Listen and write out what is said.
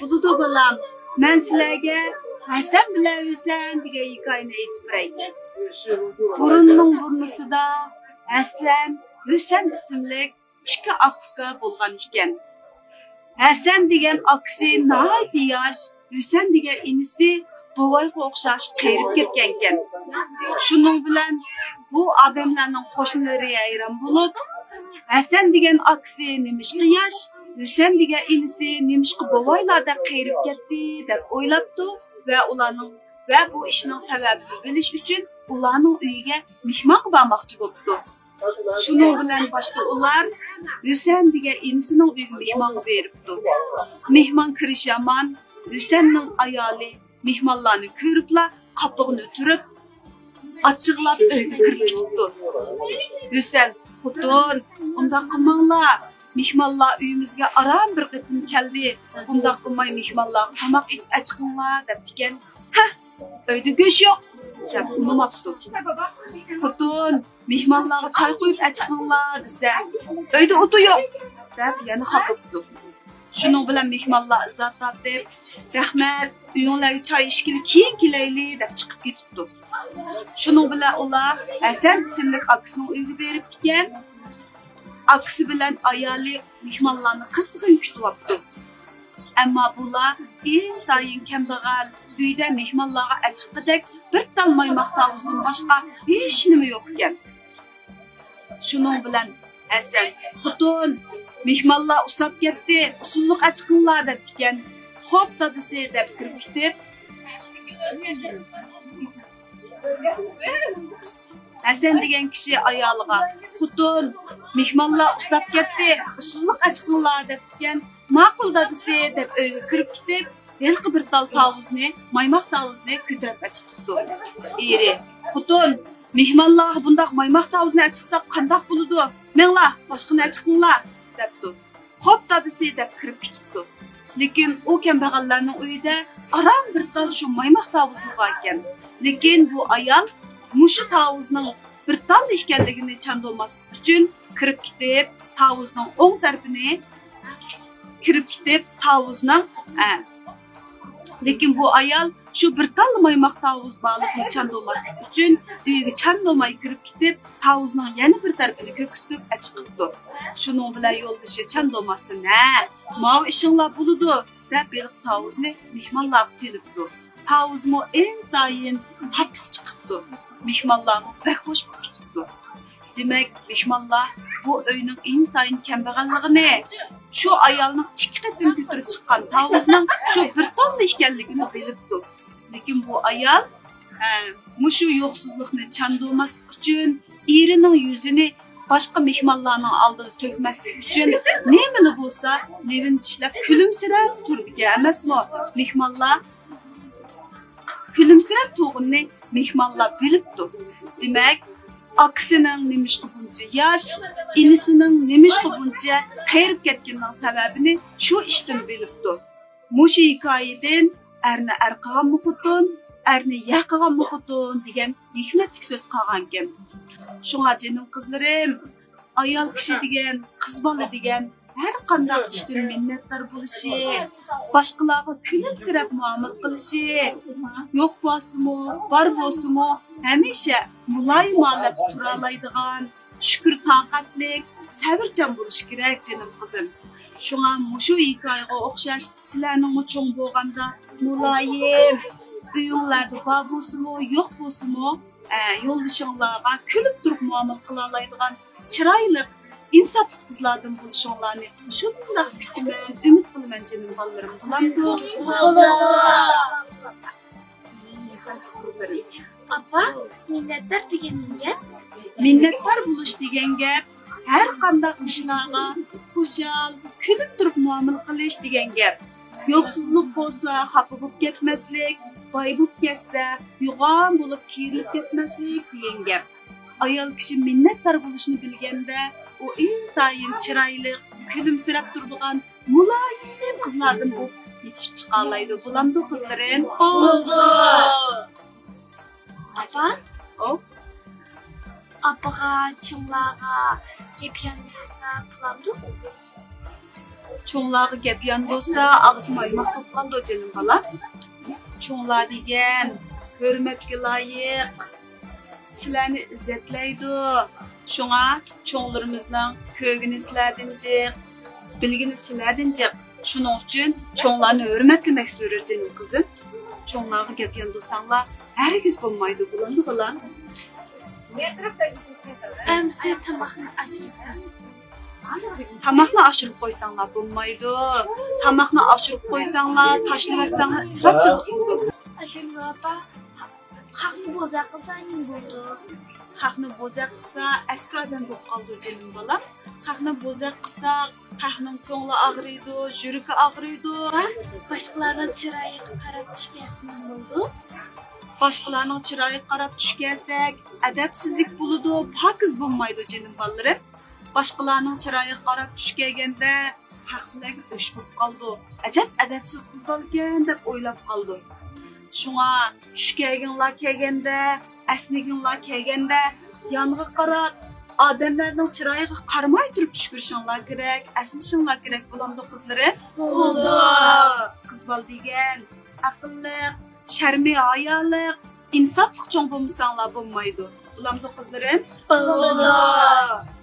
Buludu balam, men sizlarga Hasan bilan Hüseyin degan hikoyani aytib beray. Burunning burnusida Hasan, Hüseyin ismli ikki aka bo'lgan ekan. Hasan degan akasi nihoyat yosh, Hüseyin degan inisi bovoyga o'xshash qayrib ketgan ekan. Shuning bilan bu odamlarning qo'shnilari hayron bo'lib, Hasan degan akasi nimishqa yosh, Hüseyin degan inisi nimishqa bovoylarda qayrib ketdi deb o'ylabdi va bu ishning sababini bilish uchun ularning uyiga mehmon bormoqchi bo'ldi. Shuning bilan boshda ular Hüseyin degan inisining uyiga mehmon beribdi. Mehmon kirish yomon, Hüseyinning ayoli mehmonlarni ko'ribla qopig'ini o'tirib, ochiqlab uyga kirib ketdi. Hüseyin, "Xotun, unda qilmanglar. Mehmonlar uyimizga aram bir qitim keldi. Unda qilmay mehmonlar tamoq et achiqinglar" deb degan. "Ha, uyda go'sht yo'q" deb unamabdi. "Xotun, mehmonlarga choy qo'yib achiqinglar" desa, "Uyda o'ti yo'q" deb yana xapibdi. Shuning bilan mehmonlar izzat tortib, "Rahmat, uyinglarga choy ichgili keyin kelayli" deb chiqib ketibdi. Shuning bilan ular Hasan ismli akasining uyiga berib ekan. Akasi bilan ayoli mehmonlarni qizg'in kutyapti. Ammo bular intayin kambag'al, uyda mehmonlarga achiqdek bir tal maymoq tavuzdan boshqa hech nima yo'q ekan. Shuning bilan Hasan, "Xotun, mehmonlar usab ketdi, usuzliq achiqinglar" deb degan. "Xo'p, dadisi" deb kirib ketib, Hasan degan kishi ayoliga, "Xotun, mehmonlar usab ketdi, usuzliq achiqinglar" deb degan. "Ma'qul dadisi" deb uyga kirib ketib, yilqi bir tal tavuzni, maymoq tavuzni ko'tarib achiqibdi. Eri, "Xotun, mehmonlarga bundaq maymoq tavuzni achiqsaq qandoq bo'ladi? Menglar, boshqani achiqinglar" debdi. "Xo'p dadisi" deb kirib ketibdi. Lekin u kambag'allarning uyida aram bir tal shu maymoq tavuzni bor ekan. Lekin bu ayol mushu tavuzning bir tal ekanligini chandolmaslik uchun kirib ketib, tavuzning o'ng tarafini lekin bu ayol shu bir tal maymoq tavuz borligini chandolmaslik uchun uyga chandolmay kirib ketib, tavuzning yana bir tarafini ko'ksitib achiqibdi. Shuning bilan yo'ldoshi chandolmasdan, "Ha, "Mau ishinglar bo'ladi" deb beliq tavuzni mehmonlarga kelibdi. Tavuzmo intayin tatliq chiqibdi. Mehmonlar bek xo'sh bo'lib ketibdi. Demak, mehmonlar bu uyning intayin kambag'alligini, shu ayolning ikki qatim ko'tarib chiqqan tavuzning shu bir talla ekanligini bilibdi. Lekin bu ayol mushu yo'qsizlikni chandolmaslik uchun erining yuzini boshqa mehmonlarning oldida to'kmaslik uchun nimali bo'lsa, levin tishlab kulimsirab turdi emasmi? Mehmonlar kulimsirab turganini mehmonlar bilibdi. Demak, akasining nimishqa buncha yosh, inisining nimishqa buncha qayrib ketganining sababini shu ishdan bilibdi. Mushu hikoyadan erni arqagan muxutun, erni yaqagan muxutun degan hikmatli so'z qolgan ekan. Shunga jinim qizlarim, ayol kishi degan, qiz bola degan har qanday ishdan minnatdor bo'lishi, boshqalarga kulimsirab muomala qilishi, yo'q bo'lsa-mu, bor bo'lsa-mu, hamisha muloyimonat tura oladigan, shukr toqatlik, sabrchan bo'lish kerak jinim qizim. Shunga mushu hikoyaga o'xshash sizlarning cho'ng bo'lganda muloyim, uyinglarda bor bo'lsa-mu, yo'q bo'lsa-mu, yo'ldashinglarga kulib turib muomala qila oladigan chiroyli insofli qizlardan bo'lishinglarni shundoq kutaman, umid qilaman jinim bolalarim. Bo'ladi. Qizlarim. Apa, minnatdor degan gap? Minnatdor bo'lish degan gap har qanday ishlarga xushal, kulib turib muomala qilish degan gap. Yo'qsizlik bo'lsa, xafa bo'lib ketmaslik, boy bo'lib ketsa, yo'g'on bo'lib kerilib ketmaslik degan gap. Ayol kishi minnatdor bo'lishni bilganda, u intayin chiroyli, kulimsirab turadigan muloyim qizlardan bo'lib yetishib chiqa oladi. Bo'lamdi qizlarim? Bo'ldi. Apa? Apaga, chinglarga gap yanglasa bo'lamdi? Çoğunlarga gap yan bolsa, ağzım aymaq bolup qaldı canım balam. Çoğunlar degen hörmetge layiq, sizlarni izzetlaydi. Şoňa çoňlarymyznyň kögüni sizlerden jiq, bilgini sizlerden jiq. Şuning üçin çoňlarni hörmetlemek zörür canım kızım. Çoňlarga gap yan bolsaňlar, hergiz bolmaýdy bulandy balam. Sen tamaqni açırıp Tamaqni aşırıp qoysaňlar bolmaýdy. Tamaqni aşırıp qoysaňlar, taşlap etsaňlar ısrapçılık boldy. Aşırı apa? Haqni bozaq qilsang bo'ldi. Haqni bozaq qilsa, aski odam bo'lib qoldi jinim balam. Haqni bozaq qilsa, haqning ko'ngli og'riydi, yuragi og'riydi. Boshqalarning chiroyiga qarab tushgasin bo'ldi. Boshqalarning chiroyiga qarab tushgansak, adabsizlik bo'ladi, pokiz bo'lmaydi jinim balarim. Boshqalarning chiroyiga qarab tushganda haqsizlarga o'sh bo'lib qoldi. Ajab adabsiz qiz bo'lgan deb o'ylab qoldim. Şuna tushkaginlar kelganda, asniginlar kelganda, yanığa qarab, odamlarning chiroyiga qaramay turib tushkurishinglar kerak, asnishinglar kerak bo'lamdi qizlarim. Bo'ldi. Qiz bol degan aqlli, sharmi ayoliq, insofli cho'ng bo'lmasanlar bo'lmaydi. Bo'lamdi qizlarim. Bo'ldi.